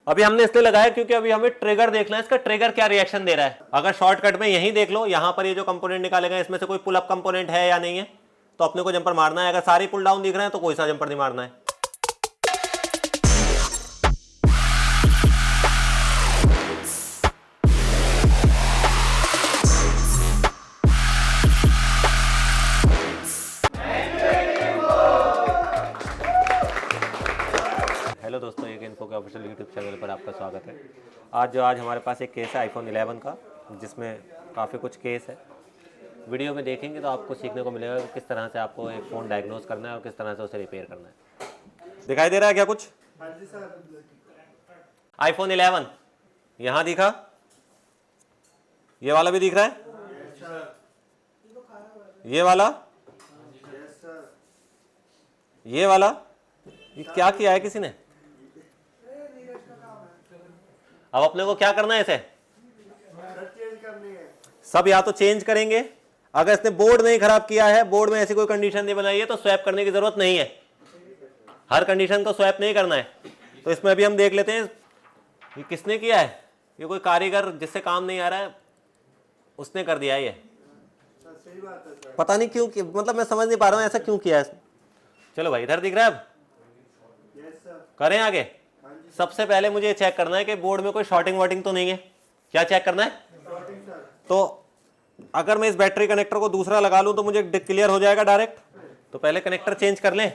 अभी हमने इसलिए लगाया क्योंकि अभी हमें ट्रिगर देखना है, इसका ट्रिगर क्या रिएक्शन दे रहा है। अगर शॉर्टकट में यही देख लो, यहां पर ये जो कंपोनेंट निकाले गए इसमें से कोई पुल अप कंपोनेंट है या नहीं है, तो अपने को जंपर मारना है। अगर सारे पुल डाउन दिख रहे हैं तो कोई सा जंपर नहीं मारना है। हेलो दोस्तों, एक इन्फो के ऑफिशियल यूट्यूब चैनल पर आपका स्वागत है। आज हमारे पास एक केस है आईफोन 11 का, जिसमें काफ़ी कुछ केस है। वीडियो में देखेंगे तो आपको सीखने को मिलेगा कि किस तरह से आपको एक फ़ोन डायग्नोस करना है और किस तरह से उसे रिपेयर करना है। दिखाई दे रहा है क्या कुछ? आईफोन 11 यहाँ दिखा, ये वाला भी दिख रहा है, ये वाला, ये वाला। ये क्या किया है किसी ने? अब अपने को क्या करना है, इसे सब या तो चेंज करेंगे। अगर इसने बोर्ड नहीं खराब किया है, बोर्ड में ऐसी कोई कंडीशन नहीं बनाई है, तो स्वैप करने की जरूरत नहीं है। हर कंडीशन को स्वैप नहीं करना है। तो इसमें अभी हम देख लेते हैं ये किसने किया है। ये कोई कारीगर जिससे काम नहीं आ रहा है उसने कर दिया है ये। पता नहीं क्यों, मतलब मैं समझ नहीं पा रहा हूँ ऐसा क्यों किया है इसने। चलो भाई, इधर दिख रहा है, अब करें आगे। सबसे पहले मुझे चेक करना है कि बोर्ड में कोई शॉर्टिंग वॉटिंग तो नहीं है। क्या चेक करना है? तो अगर मैं इस बैटरी कनेक्टर को दूसरा लगा लूं तो मुझे क्लियर हो जाएगा डायरेक्ट। तो पहले कनेक्टर चेंज कर लें।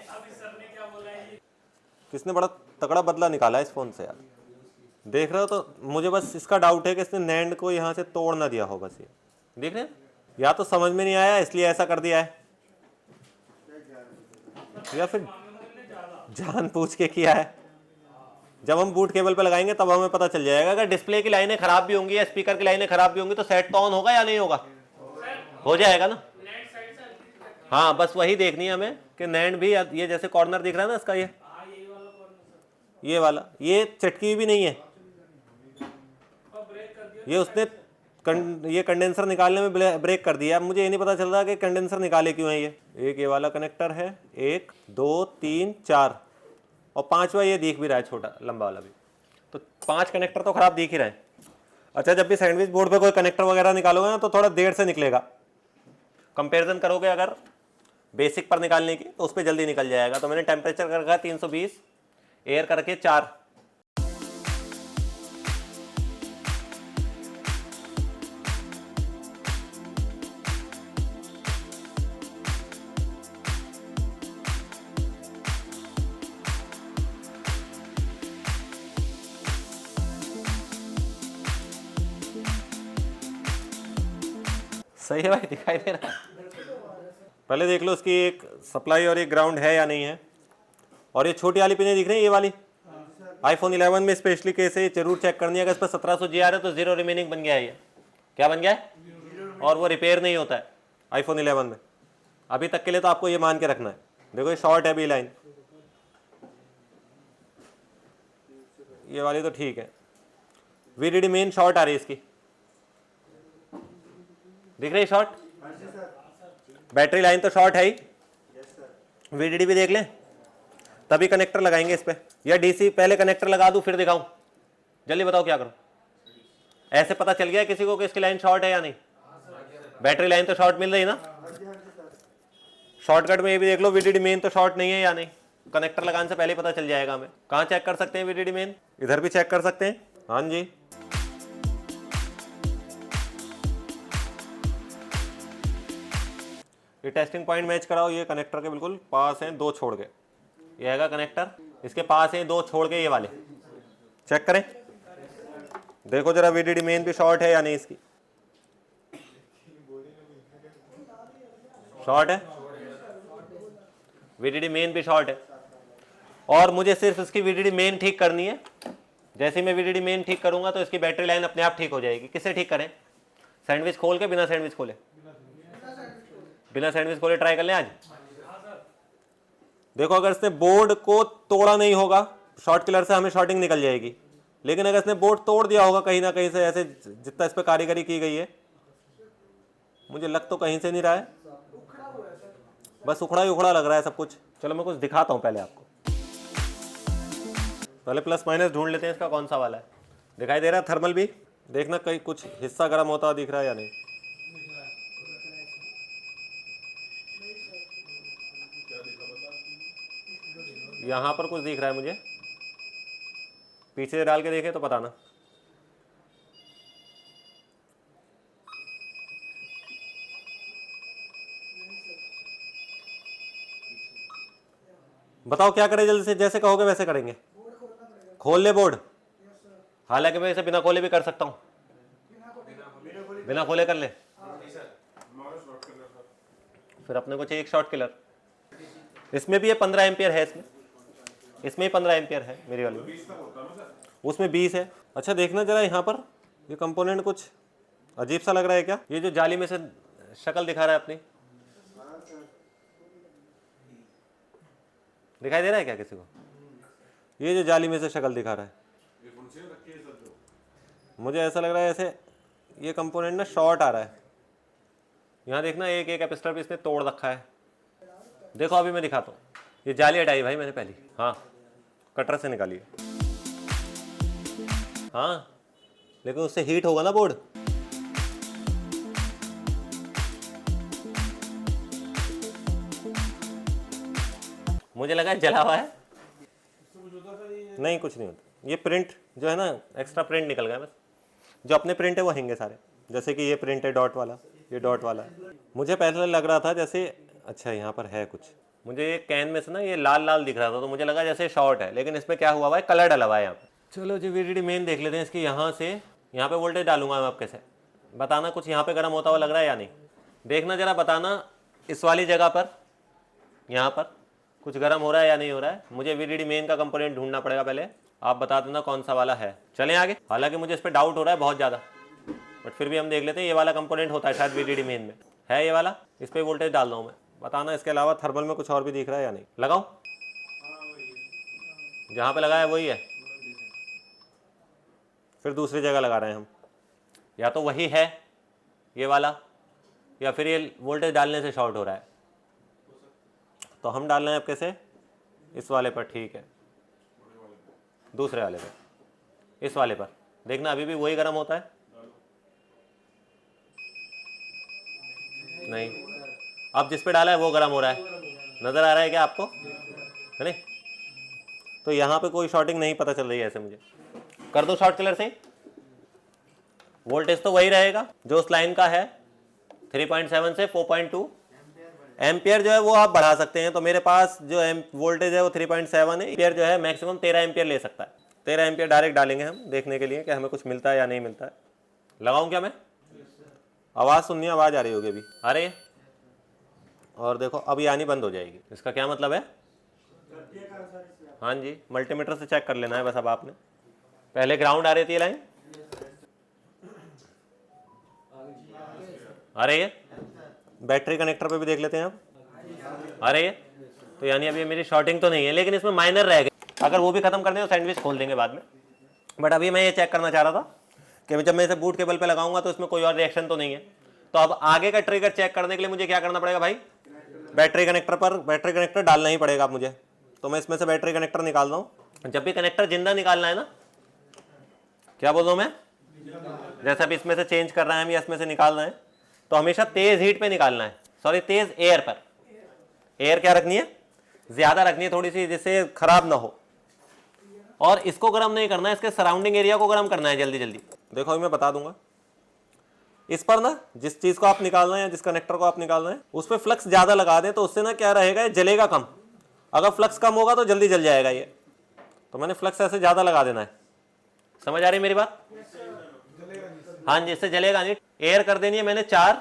किसने बड़ा तगड़ा बदला निकाला है इस फोन से यार, देख रहे हो। तो मुझे बस इसका डाउट है कि इसने नैंड को यहां से तोड़ ना दिया हो। बस ये देख रहे हैं, या तो समझ में नहीं आया इसलिए ऐसा कर दिया है, या फिर जानबूझ के किया है। जब हम बूट केबल पे लगाएंगे तब हमें पता चल जाएगा। अगर डिस्प्ले की लाइनें खराब भी होंगी या स्पीकर की लाइनें खराब भी होंगी तो सेट तो ऑन होगा या नहीं होगा? हो जाएगा ना। हाँ, बस वही देखनी है हमें कि नैंड भी, ये जैसे कॉर्नर दिख रहा है ना इसका, ये वाला, ये चटकी भी नहीं है। ये उसने ये कंडेंसर निकालने में ब्रेक कर दिया। अब मुझे ये नहीं पता चल रहा कि कंडेंसर निकाले क्यों है ये। एक ये वाला कनेक्टर है, 1 2 3 4 और 5वां ये दिख भी रहा है, छोटा लंबा वाला भी। तो 5 कनेक्टर तो खराब दिख ही रहे हैं। अच्छा, जब भी सैंडविच बोर्ड पे कोई कनेक्टर वगैरह निकालोगे ना तो थोड़ा देर से निकलेगा। कंपैरिजन करोगे अगर बेसिक पर निकालने की तो उस पर जल्दी निकल जाएगा। तो मैंने टेम्परेचर कर रखा 320, एयर करके 4। सही है भाई, दिखाई दे रहा है। पहले देख लो इसकी एक सप्लाई और एक ग्राउंड है या नहीं है। और ये छोटी वाली पिनें दिख रही है, ये वाली आईफोन 11 में स्पेशली केस है, ये जरूर चेक करनी है। अगर इस पर 1700 जी आ रहा है तो जीरो रिमेनिंग बन गया है। ये क्या बन गया है? और वो रिपेयर नहीं होता है आईफोन 11 में अभी तक के लिए। तो आपको ये मान के रखना है। देखो ये शॉर्ट है बी लाइन, ये वाली तो ठीक है। वीडीडी मेन शॉर्ट आ रही है इसकी, दिख रही शॉर्ट। बैटरी लाइन तो शॉर्ट है ही। वीडीडी भी देख लें, तभी कनेक्टर लगाएंगे इस पे। या डीसी पहले कनेक्टर लगा दूं फिर दिखाऊं? जल्दी बताओ क्या करूं। ऐसे पता चल गया किसी को कि इसकी लाइन शॉर्ट है या नहीं? बैटरी लाइन तो शॉर्ट मिल रही ना। शॉर्टकट में ये भी देख लो, वीडीडी मेन तो शॉर्ट नहीं है या नहीं। कनेक्टर लगाने से पहले पता चल जाएगा हमें। कहाँ चेक कर सकते हैं वीडीडी मेन? इधर भी चेक कर सकते हैं। हाँ जी, ये टेस्टिंग पॉइंट मैच कराओ। ये कनेक्टर के बिल्कुल पास हैं, 2 छोड़ के। ये हैगा कनेक्टर, इसके पास है 2 छोड़ के ये वाले। चेक करें, देखो जरा वीडीडी मेन भी शॉर्ट है या नहीं। इसकी शॉर्ट है, वीडीडी मेन भी शॉर्ट है। और मुझे सिर्फ इसकी वीडीडी मेन ठीक करनी है। जैसे मैं वीडीडी मेन ठीक करूंगा तो इसकी बैटरी लाइन अपने आप ठीक हो जाएगी। किससे ठीक करें? सैंडविच खोल के, बिना सैंडविच खोले? बिना सैंडविच खोले ट्राई कर लें आज। देखो, अगर इसने बोर्ड को तोड़ा नहीं होगा, शॉर्ट किलर से हमें शॉर्टिंग निकल जाएगी। लेकिन अगर इसने बोर्ड तोड़ दिया होगा कहीं ना कहीं से, ऐसे जितना इस पर कारीगरी की गई है, मुझे लग तो कहीं से नहीं रहा है, बस उखड़ा ही उखड़ा लग रहा है सब कुछ। चलो मैं कुछ दिखाता हूं पहले आपको। पहले प्लस माइनस ढूंढ लेते हैं इसका कौन सा वाला है। दिखाई दे रहा है थर्मल भी, देखना कहीं कुछ हिस्सा गर्म होता हुआ दिख रहा है या नहीं। यहाँ पर कुछ दिख रहा है मुझे, पीछे से डाल के देखे तो बताना। बताओ क्या करें जल्दी से, जैसे कहोगे वैसे करेंगे। खोल ले बोर्ड, हालांकि मैं इसे बिना खोले भी कर सकता हूँ, बिना खोले कर ले। फिर अपने को चाहिए एक शॉर्ट किलर। इसमें भी ये 15 एम्पियर है, इसमें ही 15 एम्पियर है मेरी वाली में, उसमें 20 है। अच्छा देखना जरा यहाँ पर, ये कंपोनेंट कुछ अजीब सा लग रहा है क्या? ये जो जाली में से शक्ल दिखा रहा है अपनी, दिखाई दे रहा है क्या किसी को? ये जो जाली में से शक्ल दिखा रहा है, मुझे ऐसा लग रहा है ऐसे ये कंपोनेंट ना शॉर्ट आ रहा है। यहाँ देखना एक एक कैपेसिटर भी इसने तोड़ रखा है। देखो अभी मैं दिखाता हूँ, ये जाली हटाई भाई मैंने पहली, हाँ कटर से निकाली है, हाँ लेकिन उससे हीट होगा ना बोर्ड। मुझे लगा जला हुआ है, नहीं कुछ नहीं होता। ये प्रिंट जो है ना, एक्स्ट्रा प्रिंट निकल गया बस। जो अपने प्रिंट है वो हैंगे सारे, जैसे कि ये प्रिंट है डॉट वाला, ये डॉट वाला है। मुझे पहले लग रहा था जैसे, अच्छा यहाँ पर है कुछ, मुझे ये कैन में से ना ये लाल लाल दिख रहा था तो मुझे लगा जैसे शॉर्ट है, लेकिन इसमें क्या हुआ है, कलर डला हुआ है यहाँ पे। चलो जी VDD मेन देख लेते हैं इसकी। यहाँ से यहाँ पे वोल्टेज डालूंगा मैं आपके से, बताना कुछ यहाँ पे गर्म होता हुआ लग रहा है या नहीं। देखना जरा, बताना इस वाली जगह पर यहाँ पर कुछ गर्म हो रहा है या नहीं हो रहा है। मुझे VDD मेन का कंपोनेंट ढूंढना पड़ेगा पहले, आप बता देना कौन सा वाला है। चलें आगे, हालांकि मुझे इस पर डाउट हो रहा है बहुत ज़्यादा, बट फिर भी हम देख लेते हैं। ये वाला कंपोनेंट होता है शायद VDD मेन में, है ये वाला, इस पर वोल्टेज डाल रहा हूँ मैं, बताना इसके अलावा थर्मल में कुछ और भी दिख रहा है या नहीं। लगाओ, जहाँ पे लगाया वही है, फिर दूसरी जगह लगा रहे हैं हम। या तो वही है ये वाला, या फिर ये वोल्टेज डालने से शॉर्ट हो रहा है। तो हम डाल रहे हैं आपके से इस वाले पर, ठीक है, दूसरे वाले पर, इस वाले पर देखना अभी भी वही गर्म होता है, नहीं अब जिस पे डाला है वो गर्म हो रहा है, नजर आ रहा है क्या आपको, है नहीं? तो यहाँ पे कोई शॉर्टिंग नहीं पता चल रही है ऐसे। मुझे कर दो शॉर्ट किलर से, वोल्टेज तो वही रहेगा जो उस लाइन का है, 3.7 से 4.2 एम्पियर जो है वो आप बढ़ा सकते हैं। तो मेरे पास जो वोल्टेज है वो 3.7 है, एम्पियर जो है मैक्सिमम 13 एम्पियर ले सकता है। 13 एम्पियर डायरेक्ट डालेंगे हम देखने के लिए कि हमें कुछ मिलता है या नहीं मिलता है। लगाऊं क्या मैं? आवाज़ सुननी, आवाज़ आ रही होगी अभी, आ रही है। और देखो अब यानी बंद हो जाएगी, इसका क्या मतलब है? हाँ जी, मल्टीमीटर से चेक कर लेना है बस। अब आपने पहले ग्राउंड आ रही थी लाइन, आ रही है। बैटरी कनेक्टर पे भी देख लेते हैं आप, आ रही है। तो यानी अभी मेरी शॉर्टिंग तो नहीं है, लेकिन इसमें माइनर रह गए। अगर वो भी खत्म कर दें तो सैंडविच खोल देंगे बाद में। बट अभी मैं ये चेक करना चाह रहा था कि जब मैं इसे बूट केबल पे लगाऊंगा तो इसमें कोई और रिएक्शन तो नहीं है। तो अब आगे का ट्रिगर चेक करने के लिए मुझे क्या करना पड़ेगा भाई? बैटरी कनेक्टर पर बैटरी कनेक्टर डालना ही पड़ेगा मुझे। तो मैं इसमें से बैटरी कनेक्टर निकाल रहा हूँ। जब भी कनेक्टर जिंदा निकालना है ना, क्या बोल रहा हूँ मैं, जैसे अभी इसमें से चेंज कर रहे हैं हम या इसमें से निकाल रहे हैं, तो हमेशा तेज हीट पे निकालना है, सॉरी तेज एयर पर। एयर क्या रखनी है? ज्यादा रखनी है थोड़ी सी, जिससे खराब ना हो। और इसको गर्म नहीं करना है, इसके सराउंडिंग एरिया को गर्म करना है जल्दी जल्दी। देखो अभी मैं बता दूंगा। इस पर ना जिस चीज को आप निकाल रहे हैं, जिस कनेक्टर को आप निकाल रहे हैं, उस पर फ्लक्स ज्यादा लगा दें तो उससे ना क्या रहेगा, ये जलेगा कम। अगर फ्लक्स कम होगा तो जल्दी जल जाएगा ये। तो मैंने फ्लक्स ऐसे ज्यादा लगा देना है। समझ आ रही मेरी बात? हाँ जी, इससे जलेगा नहीं। एयर कर देनी है मैंने 4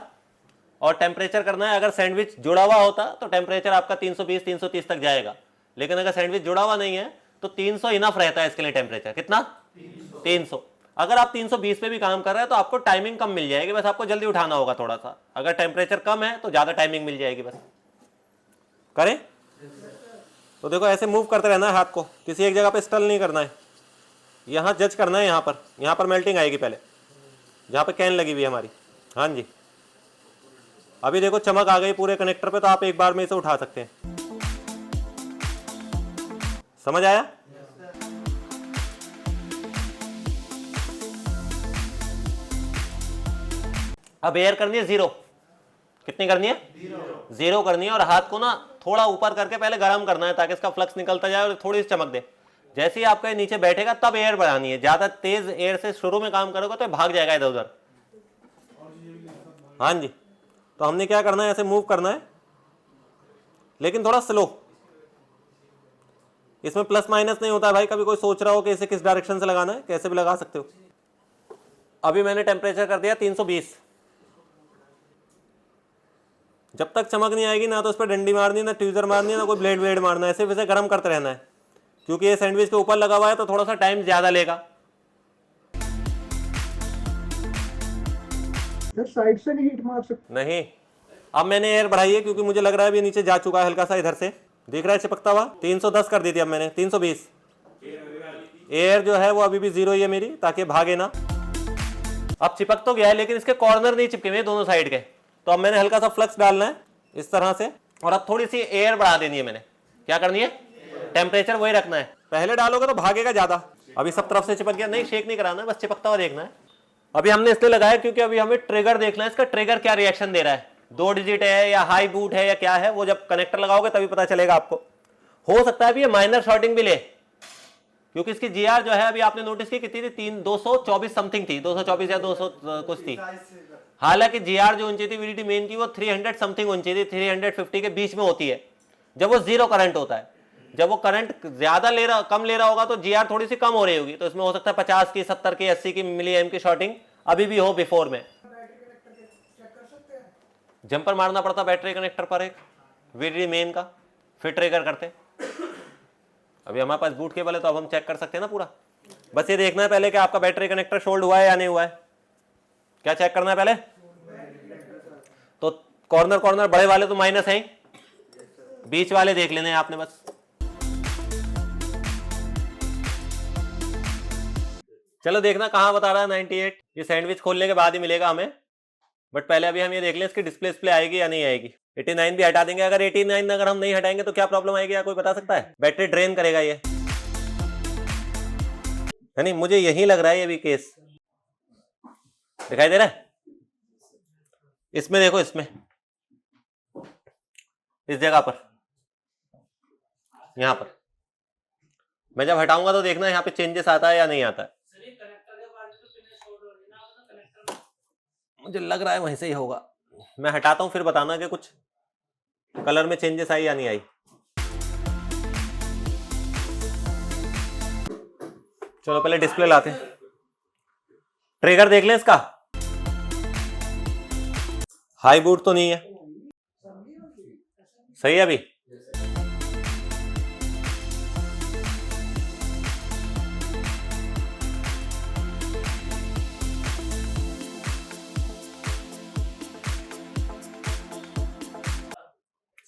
और टेम्परेचर करना है। अगर सैंडविच जुड़ा हुआ होता तो टेम्परेचर आपका 320-330 तक जाएगा, लेकिन अगर सैंडविच जुड़ा हुआ नहीं है तो 300 इनफ रहता है इसके लिए। टेम्परेचर कितना? 300। अगर आप 320 पे भी काम कर रहे हैं तो आपको टाइमिंग कम मिल जाएगी, बस आपको जल्दी उठाना होगा थोड़ा सा। अगर टेम्परेचर कम है तो ज्यादा टाइमिंग मिल जाएगी। बस करें तो देखो ऐसे मूव करते रहना है हाथ को, किसी एक जगह पे स्टल नहीं करना है। यहाँ जज करना है, यहाँ पर मेल्टिंग आएगी पहले, जहाँ पे कैन लगी हुई है हमारी। हाँ जी, अभी देखो चमक आ गई पूरे कनेक्टर पे, तो आप एक बार में इसे उठा सकते हैं। समझ आया? अब एयर करनी है 0, कितनी करनी है 0 करनी है, और हाथ को ना थोड़ा ऊपर करके पहले गर्म करना है ताकि इसका फ्लक्स निकलता जाए और थोड़ी सी चमक दे। जैसे ही आपका नीचे बैठेगा तब एयर बढ़ानी है, ज्यादा तेज एयर से शुरू में काम करोगे तो भाग जाएगा इधर उधर। हाँ जी, तो हमने क्या करना है, ऐसे मूव करना है लेकिन थोड़ा स्लो। इसमें प्लस माइनस नहीं होता है भाई, कभी कोई सोच रहा हो कि इसे किस डायरेक्शन से लगाना है, कैसे भी लगा सकते हो। अभी मैंने टेम्परेचर कर दिया 320। जब तक चमक नहीं आएगी ना तो उस पर डंडी मारनी, ना ट्यूजर मारनी, ना कोई ब्लेड व्लेड मारना है, सिर्फ इसे गर्म करते रहना है, क्योंकि ये सैंडविच के ऊपर लगा हुआ है तो थोड़ा सा टाइम ज्यादा लेगा। साइड से नहीं हीट मार सकते? नहीं, अब मैंने एयर बढ़ाई है क्योंकि मुझे लग रहा है अभी नीचे जा चुका है हल्का सा, इधर से दिख रहा है चिपकता हुआ। 310 कर दी थी, अब मैंने 320। एयर जो है वो अभी भी 0 ही है मेरी, ताकि भागे ना। अब चिपक तो गया है लेकिन इसके कॉर्नर नहीं चिपके हुए दोनों साइड के, तो अब मैंने हल्का सा फ्लक्स डालना है इस तरह से, और अब थोड़ी सी एयर बढ़ा देनी है। मैंने क्या करनी है, टेम्परेचर वही रखना है, पहले डालोगे तो भागेगा ज्यादा। अभी सब तरफ से चिपक गया, नहीं शेक नहीं कराना है, बस चिपकता हुआ देखना है। अभी हमने इसलिए लगाया क्योंकि अभी हमें ट्रिगर देखना है, इसका ट्रिगर क्या रिएक्शन दे रहा है, 2 डिजिट है या हाई बूट है या क्या है, वो जब कनेक्टर लगाओगे तभी पता चलेगा आपको। हो सकता है अभी ये माइनर शॉर्टिंग भी ले, क्योंकि इसकी जीआर जो है अभी आपने नोटिस की कितनी थी, 224 समथिंग थी, 224 या 200 कुछ थी। हालांकि जीआर जो ऊंची थी वीडीडी मेन की वो 300 समथिंग ऊंची थी, 350 के बीच में होती है जब वो 0 करंट होता है। जब वो करंट ज्यादा कम ले रहा होगा तो जीआर थोड़ी सी कम हो रही होगी, तो इसमें हो सकता है 50 की, 70 की, 80 की मिली एम की शॉर्टिंग अभी भी हो बिफोर में। जंपर मारना पड़ता बैटरी कनेक्टर पर एक वीडीडी मेन का, फिर ट्रिगर करते। अभी हमारे पास बूट केबल है तो अब हम चेक कर सकते हैं ना पूरा। बस ये देखना है पहले कि आपका बैटरी कनेक्टर शोल्ड हुआ है या नहीं हुआ है। क्या चेक करना है पहले, तो कॉर्नर बड़े वाले तो माइनस हैं, बीच वाले देख लेने हैं आपने बस। चलो देखना कहां बता रहा है 98। ये सैंडविच खोलने के बाद ही मिलेगा हमें, बट पहले अभी हम ये देख लें इसकी डिस्प्ले आएगी या नहीं आएगी। 89 भी हटा देंगे, अगर 89 अगर हम नहीं हटाएंगे तो क्या प्रॉब्लम आएगी, या कोई बता सकता है? बैटरी ड्रेन करेगा ये, है नहीं? मुझे यही लग रहा है ये भी केस दिखाई दे रहा है। इसमें देखो, इसमें इस जगह पर, यहां पर मैं जब हटाऊंगा तो देखना यहाँ पे चेंजेस आता है या नहीं आता है। मुझे लग रहा है वहीं से ही होगा, मैं हटाता हूं फिर बताना कि कुछ कलर में चेंजेस आई या नहीं आई। चलो पहले डिस्प्ले लाते हैं, ट्रिगर देख लें इसका। हाई बूट तो नहीं है, सही है अभी।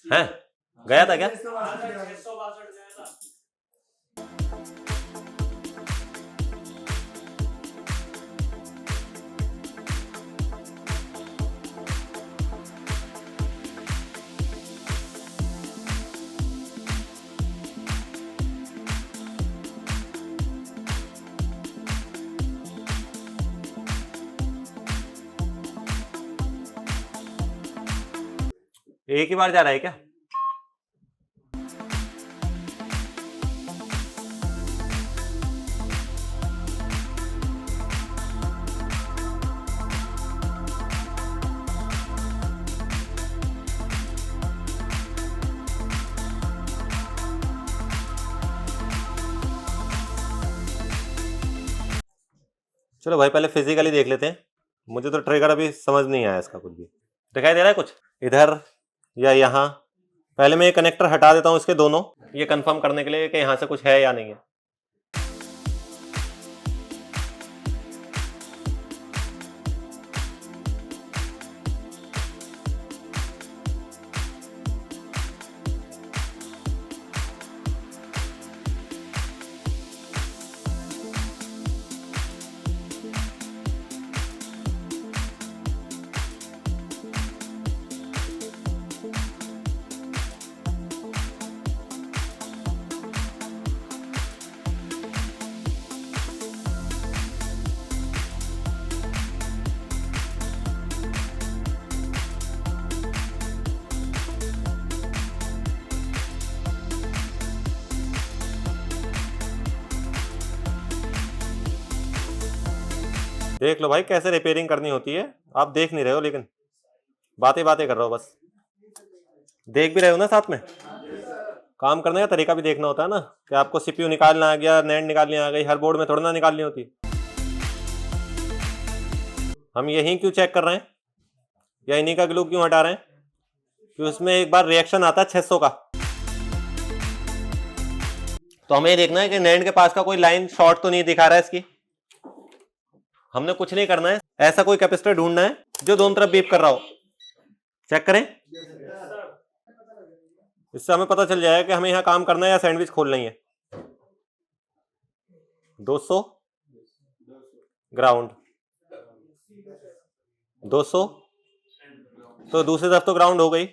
है गया था क्या? एक ही बार जा रहा है क्या? चलो भाई पहले फिजिकली देख लेते हैं। मुझे तो ट्रिगर अभी समझ नहीं आया इसका, कुछ भी दिखाई दे रहा है कुछ इधर या यहाँ? पहले मैं ये कनेक्टर हटा देता हूँ इसके दोनों, ये कंफर्म करने के लिए कि यहाँ से कुछ है या नहीं है। देख लो भाई कैसे रिपेयरिंग करनी होती है। आप देख नहीं रहे हो, लेकिन बातें बातें कर रहे हो बस। देख भी रहे हो ना साथ में। काम करने का तरीका भी देखना होता है ना, कि आपको सीपीयू निकालना आ गया, नैंड निकालनी आ गई, हर बोर्ड में थोड़ा ना निकालनी होती। हम यही क्यों चेक कर रहे हैं या इन्हीं का ग्लू क्यों हटा रहे हैं? कि उसमें एक बार रिएक्शन आता है 600 का। तो हमें ये देखना है कि नैंड के पास का कोई लाइन शॉर्ट तो नहीं दिखा रहा है इसकी। हमने कुछ नहीं करना है, ऐसा कोई कैपेसिटर ढूंढना है जो दोनों तरफ बीप कर रहा हो। चेक करें, इससे हमें पता चल जाएगा कि हमें यहां काम करना है या सैंडविच खोलना ही है। 200 ग्राउंड, 200 तो दूसरी तरफ तो ग्राउंड हो गई।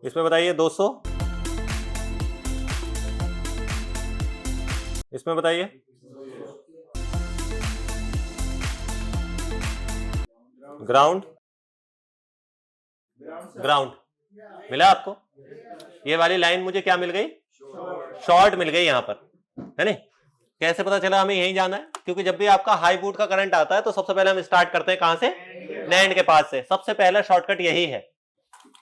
इसमें बताइए 200, इसमें बताइए ग्राउंड, ग्राउंड मिला आपको? ये वाली लाइन मुझे क्या मिल गई? शॉर्ट मिल गई यहां पर, है नहीं? कैसे पता चला हमें यहीं जाना है? क्योंकि जब भी आपका हाई वोल्ट का करंट आता है तो सबसे पहले हम स्टार्ट करते हैं कहां से? नैंड के पास से। सबसे पहला शॉर्टकट यही है।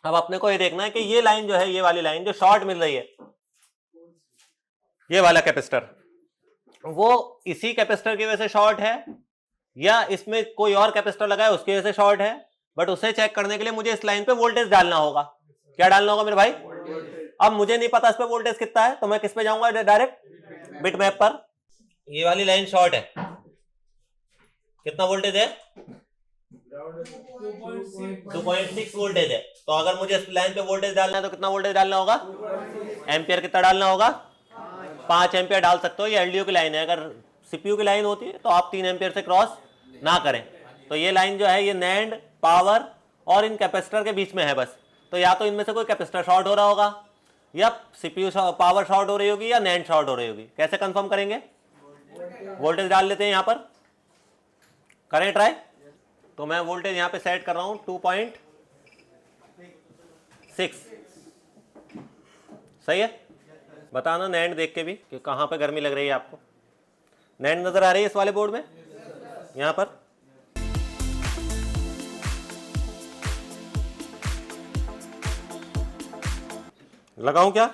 अब अपने को ये देखना है कि ये लाइन जो है, ये वाली लाइन जो शॉर्ट मिल रही है, ये वाला कैपेसिटर, वो इसी कैपेसिटर की वजह से शॉर्ट है या इसमें कोई और कैपेसिटर लगा है उसकी वजह से शॉर्ट है। बट उसे चेक करने के लिए मुझे इस लाइन पे वोल्टेज डालना होगा। क्या डालना होगा मेरे भाई? अब मुझे नहीं पता इस पे वोल्टेज कितना है, तो मैं किस पे जाऊंगा? डायरेक्ट बिट मैप पर। ये वाली लाइन शॉर्ट है, कितना वोल्टेज है? 2.6 वोल्टेज है। तो अगर मुझे इस लाइन पे वोल्टेज डालना है तो कितना वोल्टेज डालना होगा? एम्पियर कितना डालना होगा? 5 एम्पियर डाल सकते हो। ये एलडीओ की लाइन है। अगर सीपीयू की लाइन होती है तो आप 3 एम्पियर से क्रॉस ना करें। तो ये लाइन जो है ये नैंड, पावर और इन कैपेसिटर के बीच में है बस। तो या तो इनमें से कोई कैपेसिटर शॉर्ट हो रहा होगा, या सीपीयू पावर शॉर्ट हो रही होगी, या नैंड शॉर्ट हो रही होगी। कैसे कंफर्म करेंगे? वोल्टेज डाल लेते हैं यहां पर, करें ट्राई। तो मैं वोल्टेज यहां पे सेट कर रहा हूं 2.6। सही है? बताना नैंड देख के भी कि कहां पे गर्मी लग रही है आपको। नैंड नजर आ रही है इस वाले बोर्ड में? यहां पर लगाऊं क्या?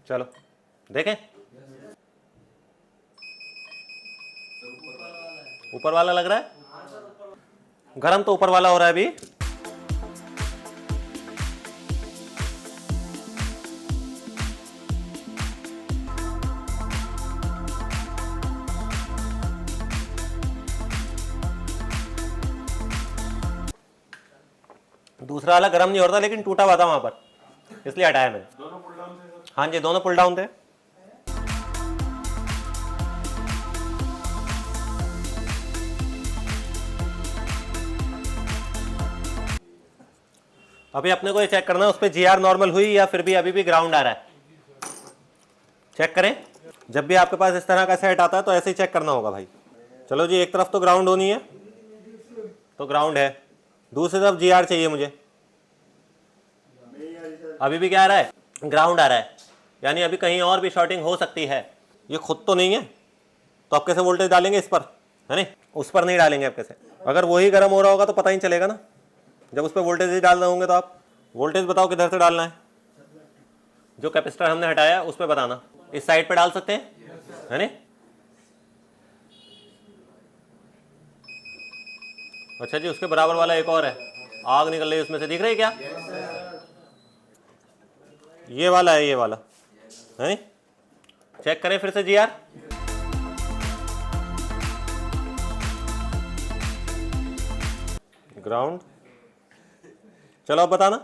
चलो देखें। ऊपर वाला लग रहा है गरम, तो ऊपर वाला हो रहा है अभी। दूसरा वाला गर्म नहीं हो रहा था, लेकिन टूटा हुआ था वहां पर, इसलिए हटाया मैंने। हाँ जी, दोनों पुल डाउन थे। अभी अपने को ये चेक करना है उस पर जीआर नॉर्मल हुई या फिर भी अभी भी ग्राउंड आ रहा है। चेक करें। जब भी आपके पास इस तरह का सेट आता है तो ऐसे ही चेक करना होगा भाई। चलो जी, एक तरफ तो ग्राउंड होनी है, तो ग्राउंड है। दूसरी तरफ जीआर चाहिए मुझे। अभी भी क्या आ रहा है? ग्राउंड आ रहा है, यानी अभी कहीं और भी शॉर्टिंग हो सकती है। ये खुद तो नहीं है, तो आप कैसे वोल्टेज डालेंगे इस पर, है नहीं? उस पर नहीं डालेंगे आप कैसे? अगर वही गर्म हो रहा होगा तो पता ही चलेगा ना। जब उस पर वोल्टेज ही डाल रहे होंगे तो आप वोल्टेज बताओ किधर से डालना है। जो कैपेसिटर हमने हटाया उस पर बताना। इस साइड पे डाल सकते हैं, है नहीं? अच्छा जी, उसके बराबर वाला एक और है, आग निकल रही है उसमें से, दिख रही है क्या? ये वाला है, ये वाला है। चेक करें फिर से जीआर। ग्राउंड। चलो अब बताना।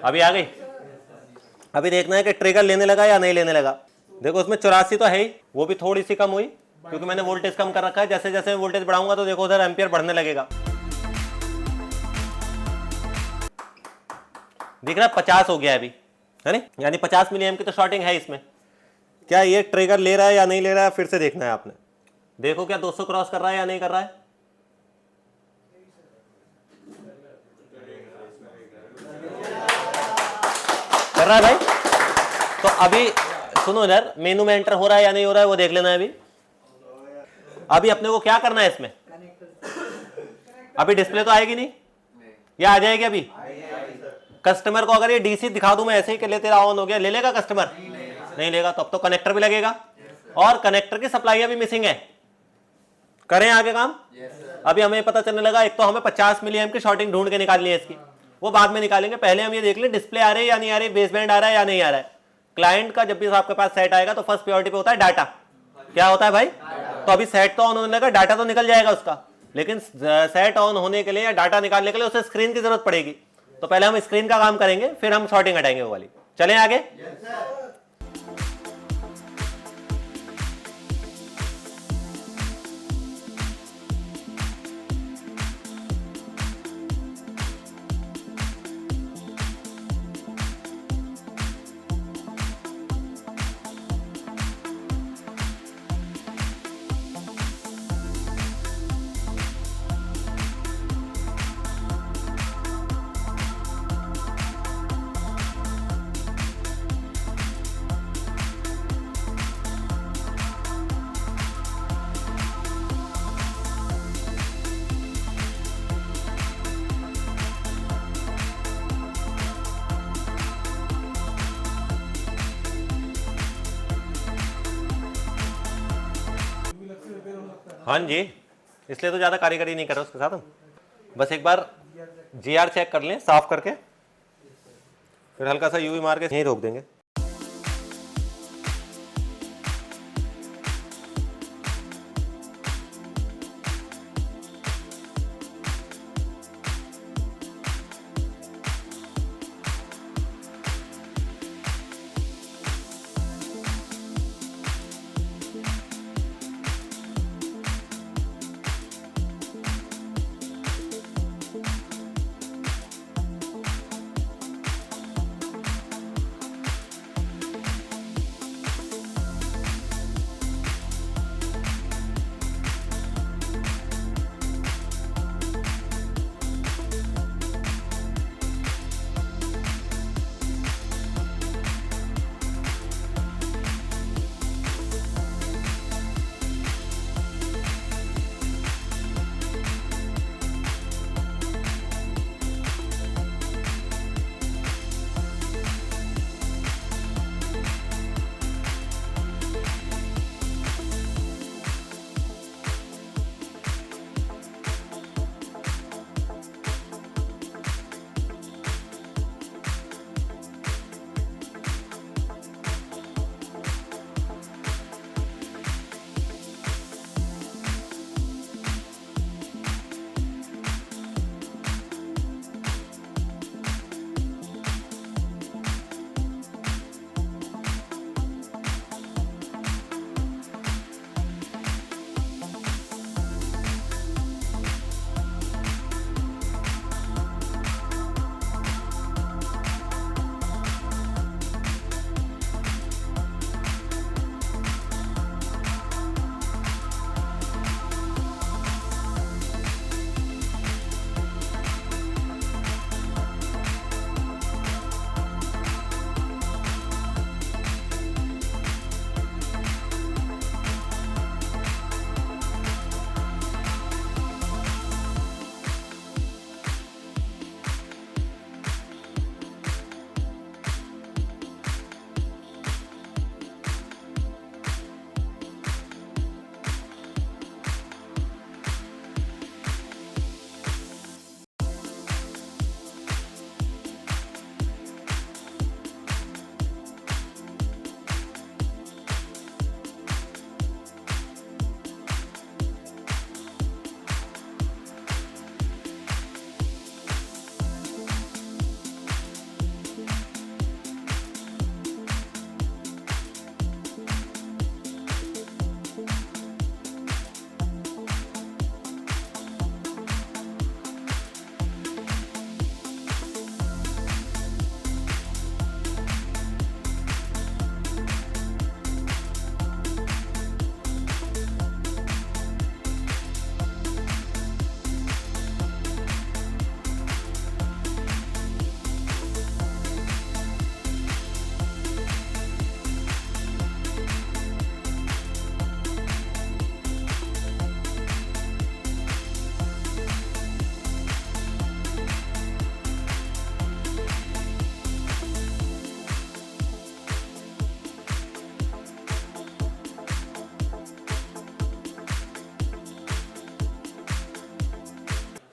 अभी आ गई। अभी देखना है कि ट्रिगर लेने लगा या नहीं लेने लगा। देखो उसमें 84 तो है ही, वो भी थोड़ी सी कम हुई क्योंकि मैंने वोल्टेज कम कर रखा है। जैसे जैसे वोल्टेज बढ़ाऊंगा तो देखो उधर एम्पियर बढ़ने लगेगा। दिख रहा है 50 हो गया है अभी, है नहीं? यानी 50 मिली एम्प की तो शॉर्टिंग है इसमें। क्या ये ट्रिगर ले रहा है या नहीं ले रहा है, फिर से देखना है आपने। देखो क्या 200 क्रॉस कर रहा है या नहीं कर रहा है। कर रहा है भाई? तो अभी सुनो यार, मेनू में एंटर हो रहा है या नहीं हो रहा है वो देख लेना है अभी। अभी अपने को क्या करना है इसमें? अभी डिस्प्ले तो आएगी नहीं, या आ जाएगी अभी? कस्टमर को अगर ये डीसी दिखा दूं मैं ऐसे ही कि ले तेरा ऑन हो गया, ले लेगा कस्टमर? नहीं लेगा। तो अब तो कनेक्टर भी लगेगा और कनेक्टर की सप्लाइयां भी मिसिंग है। करें आगे काम? अभी हमें पता चलने लगा, एक तो हमें 50 मिली एम्प की शॉर्टिंग ढूंढ के निकालनी है इसकी, वो बाद में निकालेंगे। पहले हम ये देख लें डिस्प्ले आ रही है या नहीं आ रही, बेसबैंड आ रहा है या नहीं आ रहा है। क्लाइंट का जब भी आपके पास सेट आएगा तो फर्स्ट प्रायोरिटी पे होता है डाटा। क्या होता है भाई? तो अभी सेट तो ऑन होने लगा, डाटा तो निकल जाएगा उसका, लेकिन सेट ऑन होने के लिए या डाटा निकालने के लिए उसे स्क्रीन की जरूरत पड़ेगी। तो पहले हम स्क्रीन का काम करेंगे, फिर हम शॉर्टिंग हटाएंगे वो वाली। चलें आगे। हाँ जी, इसलिए तो ज़्यादा कारीगरी नहीं कर रहा उसके साथ हम। बस एक बार जीआर चेक कर लें साफ करके, फिर हल्का सा यूवी मार के यहीं रोक देंगे।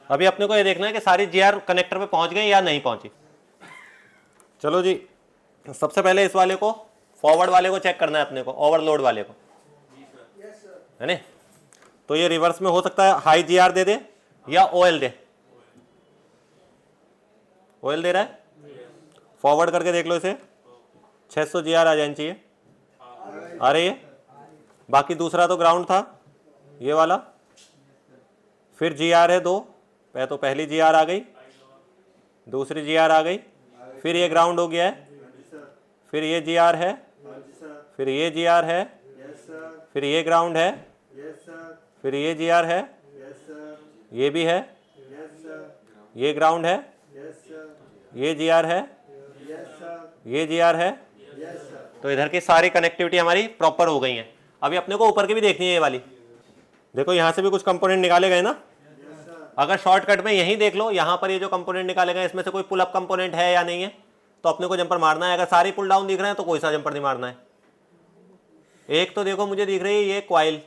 अभी अपने को ये देखना है कि सारी जीआर कनेक्टर पे पहुंच गई या नहीं पहुंची। चलो जी, सबसे पहले इस वाले को, फॉरवर्ड वाले को चेक करना है अपने को, ओवरलोड वाले को, है ना। तो ये रिवर्स में हो सकता है हाई जीआर दे दे या ओएल दे। ओएल दे रहा है, फॉरवर्ड करके देख लो इसे, 600 जीआर आ जानी चाहिए, आ रही है। बाकी दूसरा तो ग्राउंड था ये वाला, फिर जीआर है 2, तो पहली जीआर आ गई, दूसरी जीआर आ गई, फिर ये ग्राउंड हो गया है, फिर ये जीआर है, फिर ये जीआर है, फिर ये ग्राउंड है, फिर ये जीआर है, ये भी है, ये ग्राउंड है, ये जीआर है, ये जीआर है। तो इधर की सारी कनेक्टिविटी हमारी प्रॉपर हो गई है। अभी अपने को ऊपर की भी देखनी है ये वाली। देखो यहाँ से भी कुछ कंपोनेंट निकाले गए ना। अगर शॉर्टकट में यही देख लो, यहाँ पर ये जो कंपोनेंट निकाले गए इसमें से कोई पुल अप कंपोनेंट है या नहीं है, तो अपने को जंपर मारना है। अगर सारी पुल डाउन दिख रहे हैं तो कोई सा जंपर नहीं मारना है। एक तो देखो मुझे दिख रही है ये कॉइल,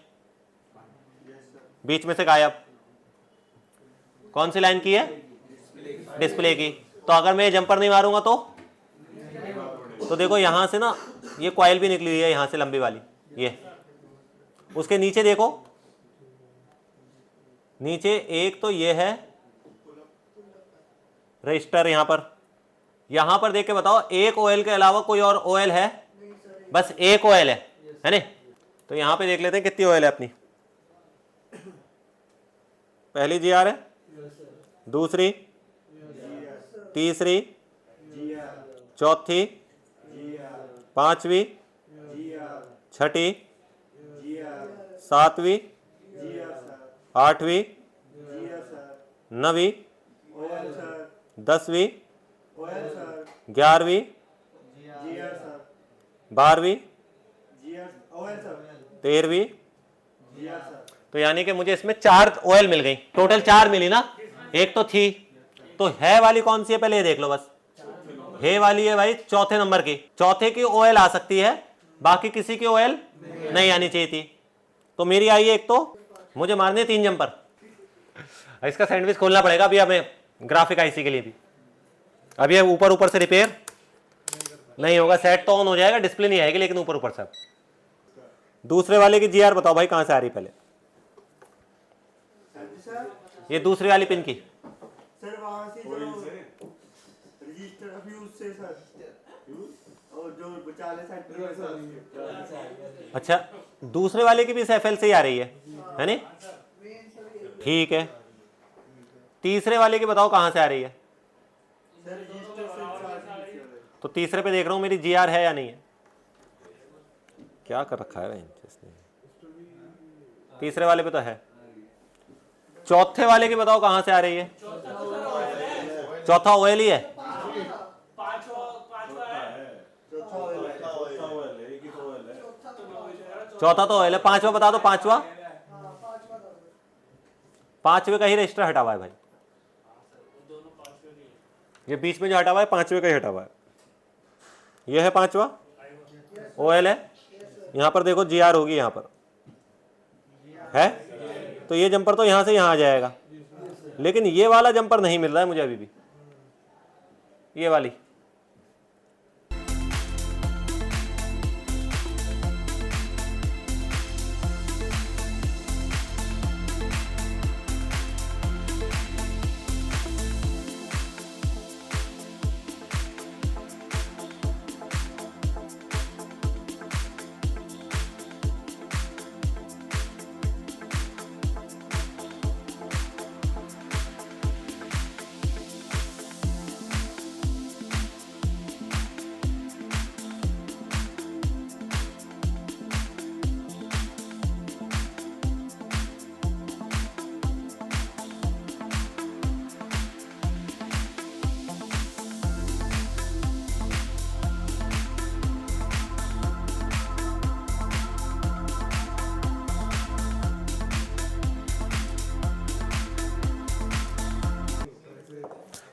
बीच में से गायब, कौन सी लाइन की है? डिस्प्ले की। तो अगर मैं ये जंपर नहीं मारूंगा तो देखो यहां से ना ये कॉइल भी निकली हुई है यहां से लंबी वाली, ये उसके नीचे देखो, नीचे एक तो ये है रजिस्टर, यहां पर देख के बताओ एक ओएल के अलावा कोई और ओएल है? बस एक ओएल है ना। तो यहां पे देख लेते हैं कितनी ओएल है अपनी। पहली जीआर है, दूसरी, तीसरी, चौथी, पांचवी, छठी, सातवीं, आठवीं, नवीं, 10वीं, 11वीं, 12वीं, 13वीं। तो यानी कि मुझे इसमें 4 ओएल मिल गई, टोटल 4 मिली ना। एक तो थी, तो है वाली कौन सी है पहले ये देख लो। बस है वाली है भाई चौथे नंबर की, चौथे की ओएल आ सकती है, बाकी किसी की ओएल नहीं आनी चाहिए थी। तो मेरी आई है एक, तो मुझे मारने 3 जंपर। इसका सैंडविच खोलना पड़ेगा अभी हमें ग्राफिक आईसी के लिए भी। अभी ये ऊपर से रिपेयर नहीं होगा, सेट तो ऑन हो जाएगा, डिस्प्ले नहीं आएगी, लेकिन ऊपर से। दूसरे वाले की जीआर बताओ भाई कहां से आ रही पहले? ये दूसरी वाली पिन की सर, वहां से जो रजिस्टर अभी उससे सर, और जो बचाले सेंटर में सर। अच्छा, दूसरे वाले की भी एफएल से ही आ रही है नी? ठीक है। तीसरे वाले की बताओ कहां से आ रही है? सर रजिस्टर से। तो तीसरे पे देख रहा हूं मेरी जीआर है या नहीं है। क्या कर रखा है इसने? तीसरे वाले पे तो है। चौथे वाले की बताओ कहां से आ रही है? चौथा ओएल ही है। चौथा तो ओएल है। पांचवा बता दो, पांचवा। पांचवे का ही रजिस्टर हटा हुआ है भाई, ये बीच में जो हटा हुआ है पांचवे का ही हटा हुआ है। ये है पांचवा ओएल है। यहां पर देखो जीआर होगी, यहां पर है, तो ये जंपर तो यहां से यहां आ जाएगा, लेकिन ये वाला जंपर नहीं मिल रहा है मुझे अभी भी, ये वाली।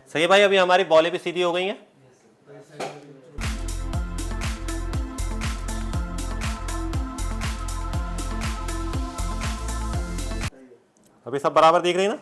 सही है भाई, अभी हमारी बॉलें भी सीधी हो गई हैं। अभी सब बराबर दिख रही है ना?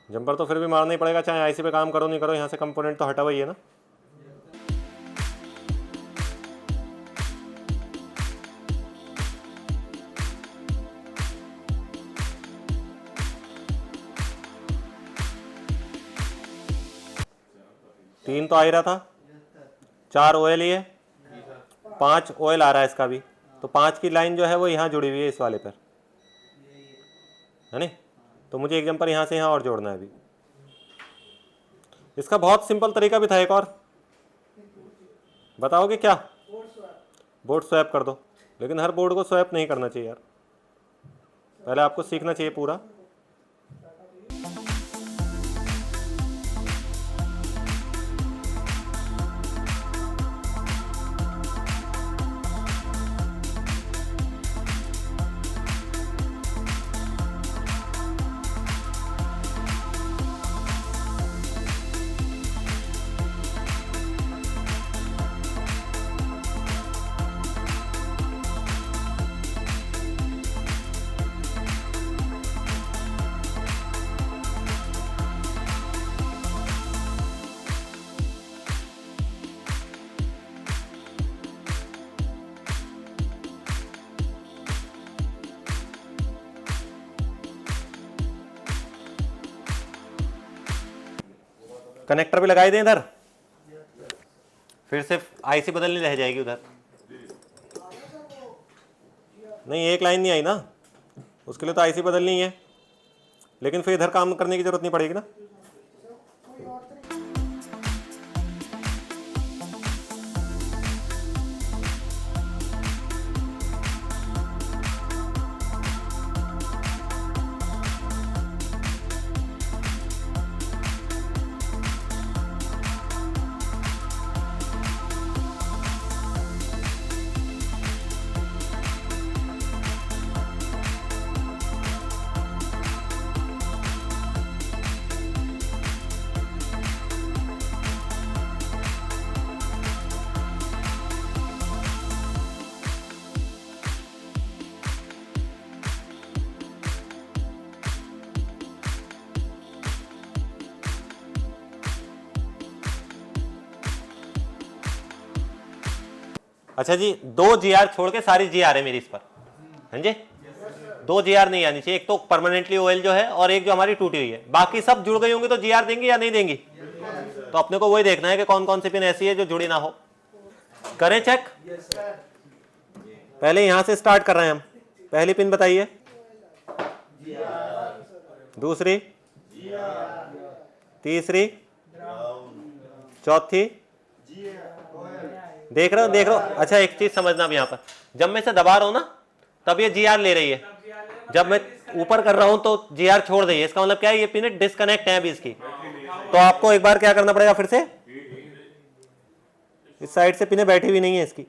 जंपर तो फिर भी मारना ही पड़ेगा, चाहे आईसी पे काम करो नहीं करो, यहाँ से कंपोनेंट तो हटा हुआ ही है ना। तीन तो आ ही रहा था, 4 OL ही है, 5 OL आ रहा है इसका भी, तो 5 की लाइन जो है वो यहाँ जुड़ी हुई है इस वाले पर, है नहीं। तो मुझे एक जंपर यहाँ से यहाँ और जोड़ना है अभी। इसका बहुत सिंपल तरीका भी था एक और, बताओगे क्या? बोर्ड स्वैप कर दो, लेकिन हर बोर्ड को स्वैप नहीं करना चाहिए यार, पहले आपको सीखना चाहिए पूरा। कनेक्टर भी लगाई दें इधर, फिर से आईसी बदलनी रह जाएगी उधर। नहीं एक लाइन नहीं आई ना, उसके लिए तो आईसी बदलनी ही है, लेकिन फिर इधर काम करने की जरूरत नहीं पड़ेगी ना। अच्छा जी, 2 GR छोड़ के सारी GR है मेरी इस पर, हाँ जी। 2 GR नहीं आनी चाहिए, एक तो परमानेंटली OL जो है और एक जो हमारी टूटी हुई है, बाकी सब जुड़ गई होंगी तो GR देंगी या नहीं देंगी। तो अपने को वही देखना है कि कौन कौन सी पिन ऐसी है जो जुड़ी ना हो। करें चेक। पहले यहां से स्टार्ट कर रहे हैं हम। पहली पिन बताइए, दूसरी, तीसरी, चौथी, देख रहे हो देख रहे हो। अच्छा एक चीज समझना अब, यहाँ पर जब मैं इसे दबा रहा हूं ना तब ये GR ले रही है, जब मैं ऊपर कर रहा हूं तो GR छोड़ रही है। इसका मतलब क्या है, ये पिन डिस्कनेक्ट है अभी इसकी। तो आपको एक बार क्या करना पड़ेगा, फिर से इस साइड से पिने बैठी हुई नहीं है इसकी।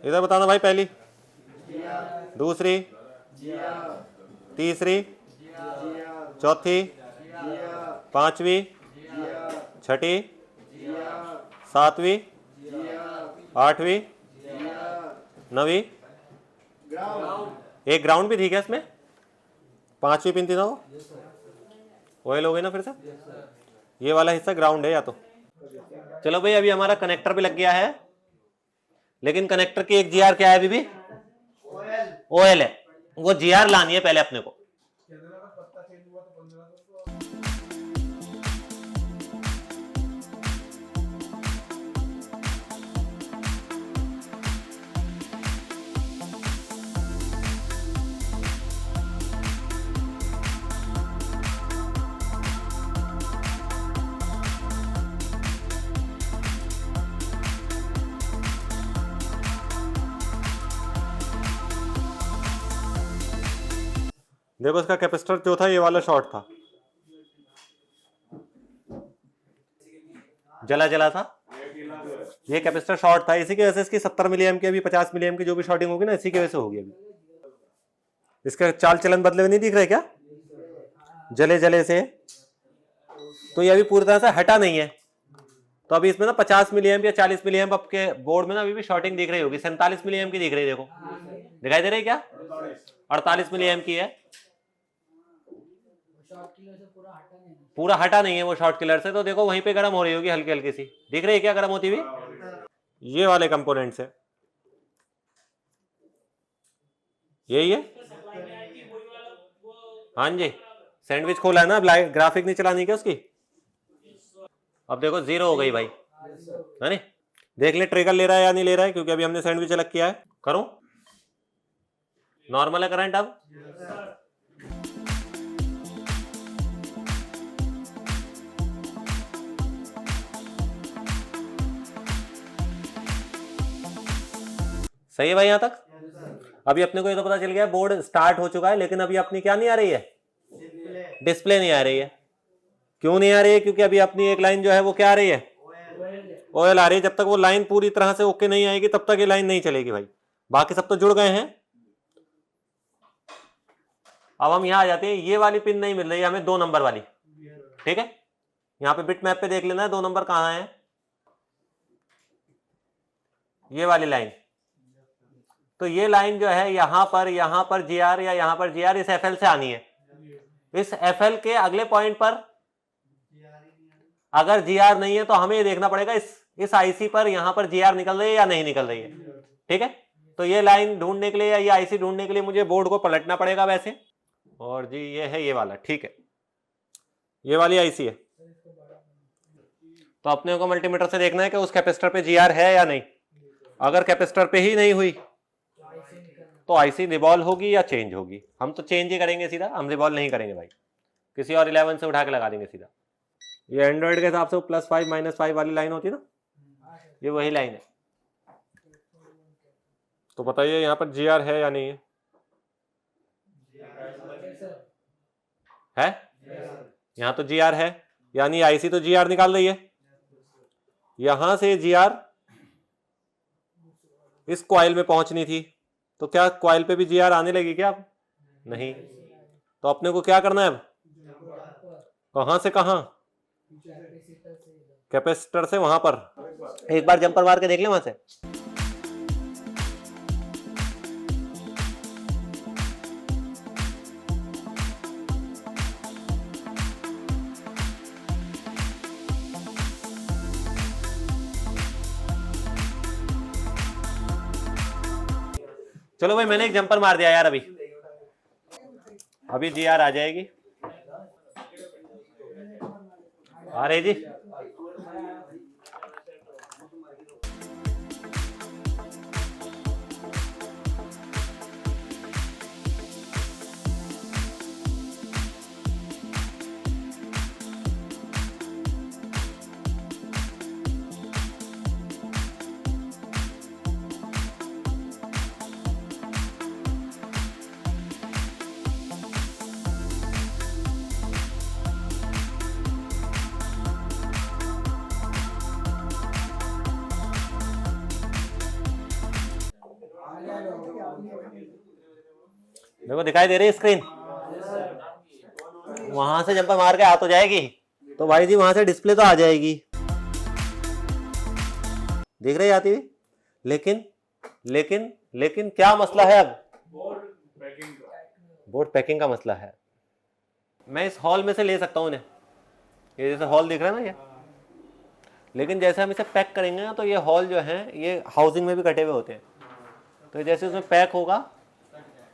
इधर बताना भाई, पहली, दूसरी, तीसरी, चौथी, पांचवी, छठी, सातवीं, आठवीं, नवीं, एक ग्राउंड भी थी क्या इसमें? 5वीं पिन थी ना वो, ऑयल हो गई ना फिर से। ये वाला हिस्सा ग्राउंड है या तो। चलो भाई, अभी हमारा कनेक्टर भी लग गया है, लेकिन कनेक्टर की एक GR क्या है अभी भी? OL है। वो GR लानी है पहले अपने को। देखो इसका कैपेसिटर जो था ये वाला शॉर्ट था, जला जला था। ये कैपेसिटर शॉर्ट था, इसी की वजह से इसकी 70 मिली एम्प की अभी 50 मिली एम्प की जो भी शॉर्टिंग होगी ना, इसी की वजह से होगी। अभी इसका चाल चलन बदले हुए नहीं दिख रहे क्या, जले जले से? तो ये अभी पूरी तरह से हटा नहीं है। तो अभी इसमें ना 50 मिली एम्प या 40 मिली एम्प आपके बोर्ड में ना अभी भी शॉर्टिंग दिख रही होगी। 47 मिली एम्प की दिख रही है, देखो दिखाई दे रही है क्या? 48 मिली एम्प की है। पूरा हटा नहीं है वो शॉर्ट किलर से, तो देखो वहीं पे गर्म हो रही होगी हल्की हल्की सी, दिख रही है क्या गर्म होती हुई? ये वाले कंपोनेंट से यही है। हाँ जी, सैंडविच खोला है ना, ग्राफिक नहीं चलानी क्या उसकी? अब देखो 0 हो गई भाई, है नहीं? देख ले ट्रिगर ले रहा है या नहीं ले रहा है, क्योंकि अभी हमने सैंडविच अलग किया है। करो, नॉर्मल है करंट अब? सही है भाई यहां तक? अभी अपने को ये तो पता चल गया बोर्ड स्टार्ट हो चुका है, लेकिन अभी अपनी क्या नहीं आ रही है? डिस्प्ले नहीं आ रही है। क्यों नहीं आ रही है? क्योंकि अभी अपनी एक लाइन जो है वो क्या आ रही है? OL आ रही है। जब तक वो लाइन पूरी तरह से ओके नहीं आएगी तब तक ये लाइन नहीं चलेगी भाई। बाकी सब तो जुड़ गए हैं। अब हम यहां आ जाते हैं, ये वाली पिन नहीं मिल रही है हमें, 2 नंबर वाली। ठीक है, यहां पे बिट मैप पे देख लेना है 2 नंबर कहां है। ये वाली लाइन, तो ये लाइन जो है यहां पर GR या यहां पर GR इस FL से आनी है। इस FL के अगले पॉइंट पर अगर GR नहीं है तो हमें ये देखना पड़ेगा इस IC पर यहां पर GR निकल रही है या नहीं निकल रही है। ठीक है, तो ये लाइन ढूंढने के लिए या ये IC ढूंढने के लिए मुझे बोर्ड को पलटना पड़ेगा वैसे। और जी ये है ये वाला, ठीक है, ये वाली IC है। तो अपने को मल्टीमीटर से देखना है कि उस कैपेसिटर पे GR है या नहीं। अगर कैपेसिटर पे ही नहीं हुई तो IC रिवॉल्व होगी या चेंज होगी। हम तो चेंज ही करेंगे सीधा, हम रिवॉल्व नहीं करेंगे भाई, किसी और 11 से उठा के लगा देंगे सीधा। ये एंड्रॉइड के हिसाब से +5 -5 वाली लाइन होती है ना, ये वही लाइन है। तो बताइए यहाँ पर GR है या नहीं है? यहाँ तो GR है, यानी IC तो GR निकाल रही है। यहां से GR इस कॉइल में पहुंचनी थी, तो क्या कॉइल पे भी GR आने लगी क्या? अब नहीं। तो अपने को क्या करना है अब? कहां से कहां? कैपेसिटर से वहां पर। एक बार जंपर मार के देख ले वहां से। चलो भाई, मैंने एक जंपर मार दिया यार। अभी GR आ जाएगी। आ रही जी? देखो दिखाई दे रही है स्क्रीन? वहां से जंपर मार के आ तो जाएगी, तो भाई जी वहां से डिस्प्ले तो आ जाएगी, दिख रही आती हुई। लेकिन लेकिन लेकिन क्या मसला है? अब बोर्ड पैकिंग का मसला है। मैं इस हॉल में से ले सकता हूँ इन्हें, ये जैसे हॉल दिख रहा है ना ये, लेकिन जैसे हम इसे पैक करेंगे ना तो ये हॉल जो है ये हाउसिंग में भी कटे हुए होते हैं, तो जैसे उसमें पैक होगा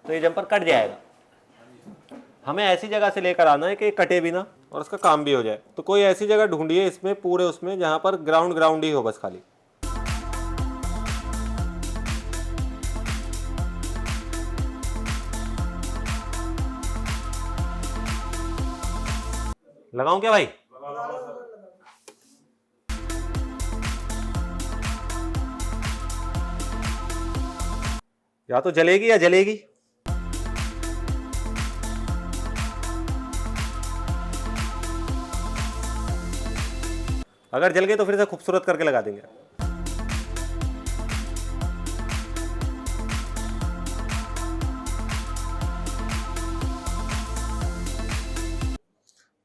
तो ये जंपर कट जाएगा। हमें ऐसी जगह से लेकर आना है कि कटे भी ना और उसका काम भी हो जाए। तो कोई ऐसी जगह ढूंढिए इसमें पूरे उसमें जहां पर ग्राउंड ही हो बस खाली। लगाऊं क्या भाई? या तो जलेगी या जलेगी। अगर जल गई तो फिर से खूबसूरत करके लगा देंगे।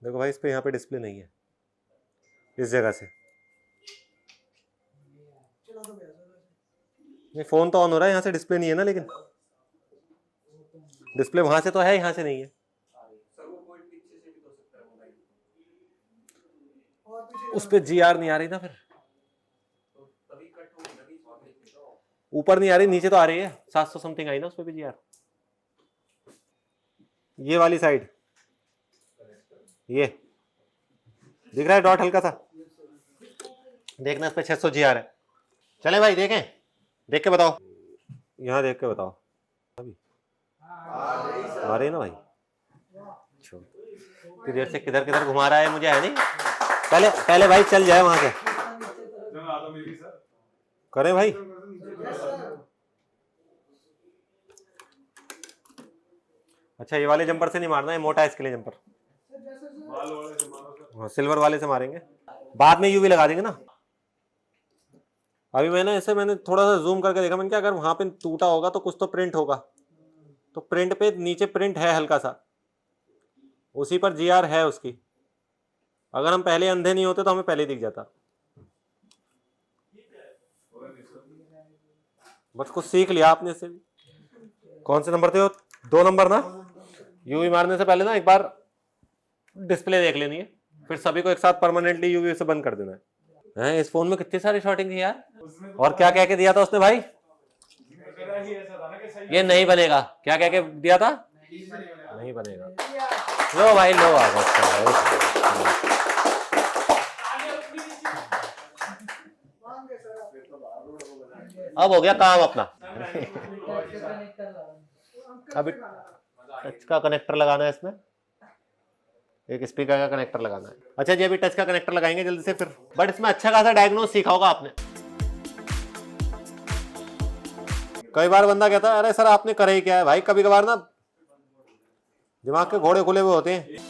देखो भाई, इस पे यहाँ पे डिस्प्ले नहीं है इस जगह से। नहीं, फोन तो ऑन हो रहा है, यहाँ से डिस्प्ले नहीं है ना, लेकिन डिस्प्ले वहां से तो है, यहाँ से नहीं है। उस पे GR नहीं आ रही ना, फिर ऊपर नहीं आ रही, नीचे तो आ रही है। 700 समथिंग आई ना उस पे भी GR। ये वाली साइड, ये दिख रहा है डॉट हल्का सा, देखना इस पे 600 GR है। चले भाई देखें, देख के बताओ, यहाँ देख के बताओ। अभी आ रही है ना भाई? इतनी देर से किधर किधर घुमा रहा है मुझे, है नहीं। पहले भाई चल जाए वहां से, करें भाई। अच्छा, ये वाले जंपर से नहीं मारना है, मोटा है इसके लिए जंपर। हाँ, सिल्वर वाले से मारेंगे, बाद में यूवी लगा देंगे ना। अभी मैंने थोड़ा सा जूम करके देखा, मैंने क्या, अगर वहां पे टूटा होगा तो कुछ तो प्रिंट होगा। तो प्रिंट पे नीचे प्रिंट है हल्का सा, उसी पर GR है उसकी। अगर हम पहले अंधे नहीं होते तो हमें पहले दिख जाता। बस कुछ सीख लिया आपने इससे भी। कौन से नंबर थे वो? 2 नंबर ना। यूवी मारने से पहले ना एक बार डिस्प्ले देख लेनी है, फिर सभी को एक साथ परमानेंटली यूवी से बंद कर देना है। इस फोन में कितनी सारी शॉटिंग थी यार। और क्या कह के दिया था उसने भाई? ये नहीं बनेगा, क्या कह के दिया था? नहीं बनेगा। लो भाई लो, अब हो गया काम अपना। अभी टच का कनेक्टर लगाना है इसमें, एक स्पीकर का कनेक्टर लगाना है। अच्छा जी, अभी टच का कनेक्टर लगाएंगे जल्दी से फिर। बट इसमें अच्छा खासा डायग्नोस सीखा होगा आपने। कई बार बंदा कहता है अरे सर आपने करे ही क्या है। भाई कभी कभार ना दिमाग के घोड़े खुले हुए होते हैं।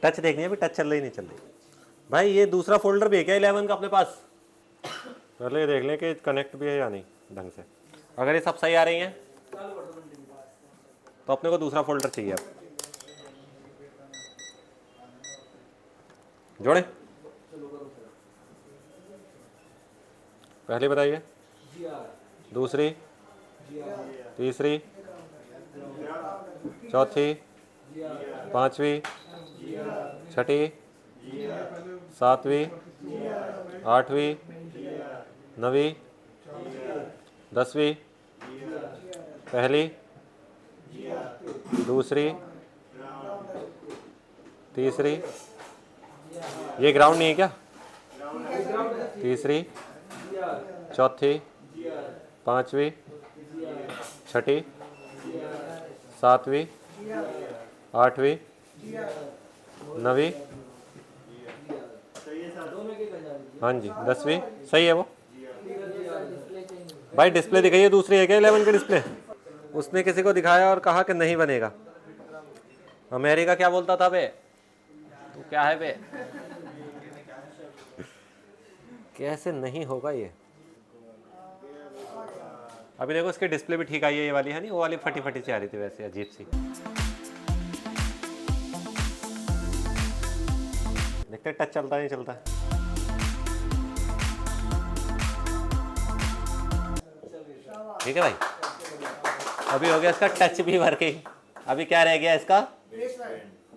टच देखनी है, अभी टच चल रही नहीं चल रही। भाई ये दूसरा फोल्डर भी है क्या 11 का अपने पास? पहले ये देख लें कि कनेक्ट भी है या नहीं ढंग से। अगर ये सब सही आ रही हैं तो अपने को दूसरा फोल्डर चाहिए। अब जोड़े, पहले बताइए, दूसरी, तीसरी, चौथी, पांचवी, छठी, सातवीं, आठवीं, नवीं, 10वीं, पहली, दूसरी, तीसरी। ये ग्राउंड नहीं है क्या? तीसरी, चौथी, पांचवी, छठी, सातवीं, आठवीं, नवीं, हाँ जी 10वीं। सही है वो। भाई डिस्प्ले दिखाइए, दूसरी है क्या 11 की डिस्प्ले? उसने किसी को दिखाया और कहा कि नहीं बनेगा। अमेरिका क्या बोलता था बे? तू क्या है बे? कैसे नहीं होगा ये? अभी देखो इसकी डिस्प्ले भी ठीक आई है, ये वाली है नहीं, वो वाली फटी फटी सी आ रही थी वैसे अजीब सी। देखते टच चलता नहीं चलता। ठीक है भाई, अभी हो गया इसका टच भी वर्किंग। अभी क्या रह गया इसका?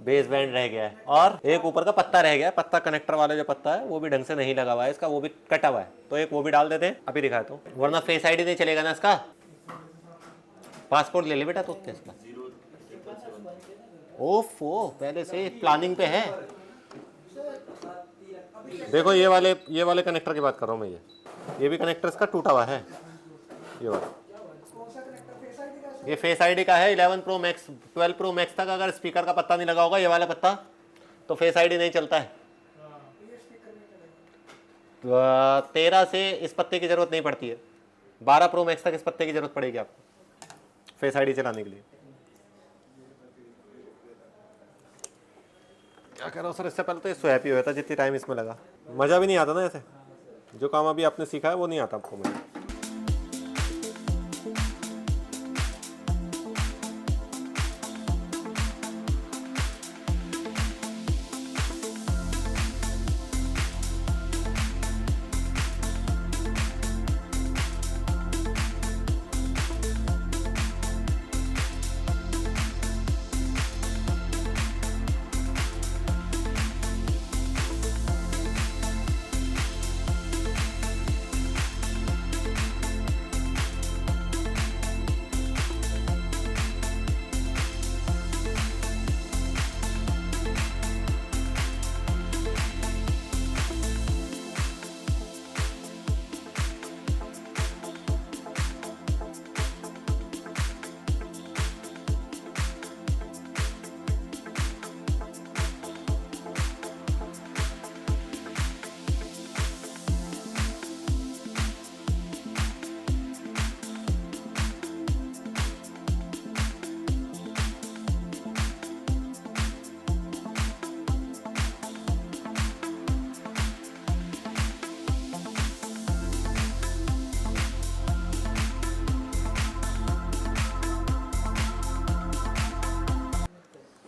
बेस बैंड रह गया है, और एक ऊपर का पत्ता रह गया है। पत्ता कनेक्टर वाला जो पत्ता है वो भी ढंग से नहीं लगा हुआ है इसका, वो भी कटा हुआ है, तो एक वो भी डाल देते हैं। अभी दिखाता हूँ, वरना फेस आईडी नहीं चलेगा ना इसका। पासपोर्ट ले ले बेटा तो इसका। ओफो, पहले से प्लानिंग पे है। देखो ये वाले कनेक्टर की बात कर रहा हूँ मैं। ये भी कनेक्टर इसका टूटा हुआ है, ये वाला। ये फेस आईडी का है 11 प्रो मैक्स 12 प्रो मैक्स तक अगर स्पीकर का पत्ता नहीं लगा होगा, ये वाला पत्ता, तो फेस आईडी नहीं चलता है। 13 से इस पत्ते की जरूरत नहीं पड़ती है, 12 प्रो मैक्स तक इस पत्ते की जरूरत पड़ेगी आपको फेस आईडी चलाने के लिए। क्या कह रहा हूँ सर, इससे पहले तो ये स्वैप ही हुआ था, जितनी टाइम इसमें लगा। मज़ा भी नहीं आता ना ऐसे, जो काम अभी आपने सीखा है वो नहीं आता आपको मज़ा।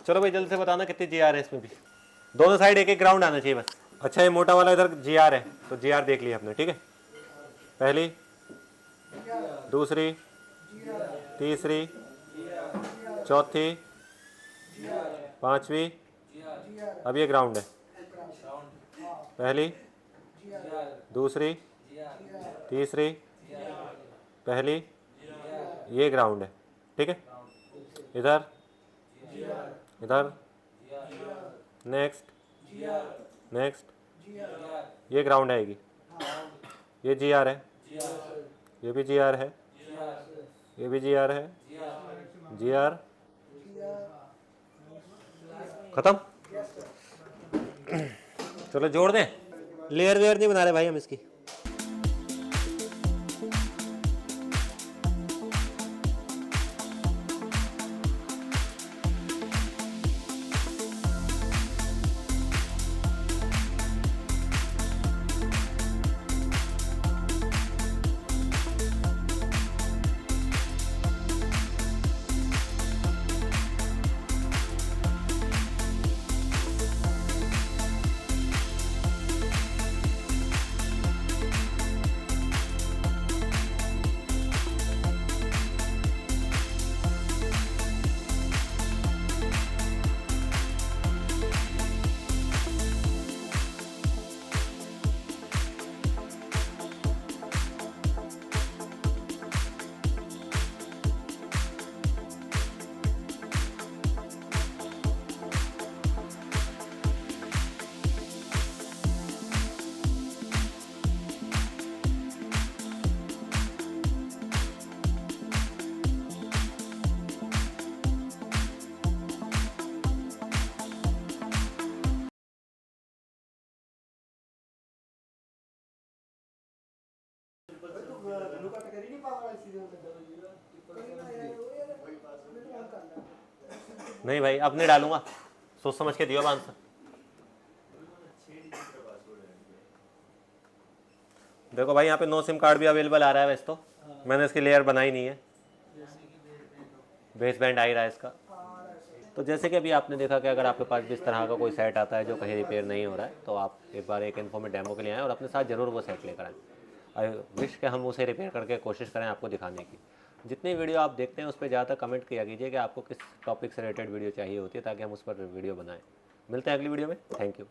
चलो भाई जल्दी से बताना कितनी GR है इसमें भी। दोनों साइड एक एक ग्राउंड आना चाहिए बस। अच्छा ये मोटा वाला इधर GR है, तो GR देख लिया आपने, ठीक है। पहली, दूसरी, तीसरी, चौथी, पांचवी, अब ये ग्राउंड है। पहली, दूसरी, तीसरी, पहली, ये ग्राउंड है, ठीक है। इधर, इधर, नेक्स्ट, नेक्स्ट, ये ग्राउंड आएगी। ये GR है, ये भी GR है, ये भी GR है, GR खत्म। चलो जोड़ दें। लेयर वेयर नहीं बना रहे भाई हम इसकी। नहीं भाई अब नहीं डालूंगा, सोच समझ के दियो आंसर। देखो भाई यहाँ पे नो सिम कार्ड भी अवेलेबल आ रहा है। वैसे तो मैंने इसकी लेयर बनाई नहीं है, बेस बैंड आ ही रहा है इसका। तो जैसे कि अभी आपने देखा कि अगर आपके पास भी इस तरह का कोई सेट आता है जो कहीं रिपेयर नहीं हो रहा है, तो आप एक बार एक इन्फो में डेमो के लिए आएँ और अपने साथ ज़रूर वो सेट लेकर आएँ। आई विश कि हम उसे रिपेयर करके कोशिश करें आपको दिखाने की। जितनी वीडियो आप देखते हैं उस पर ज़्यादा कमेंट किया कीजिए कि आपको किस टॉपिक से रिलेटेड वीडियो चाहिए होती है, ताकि हम उस पर वीडियो बनाएं। मिलते हैं अगली वीडियो में। Thank you.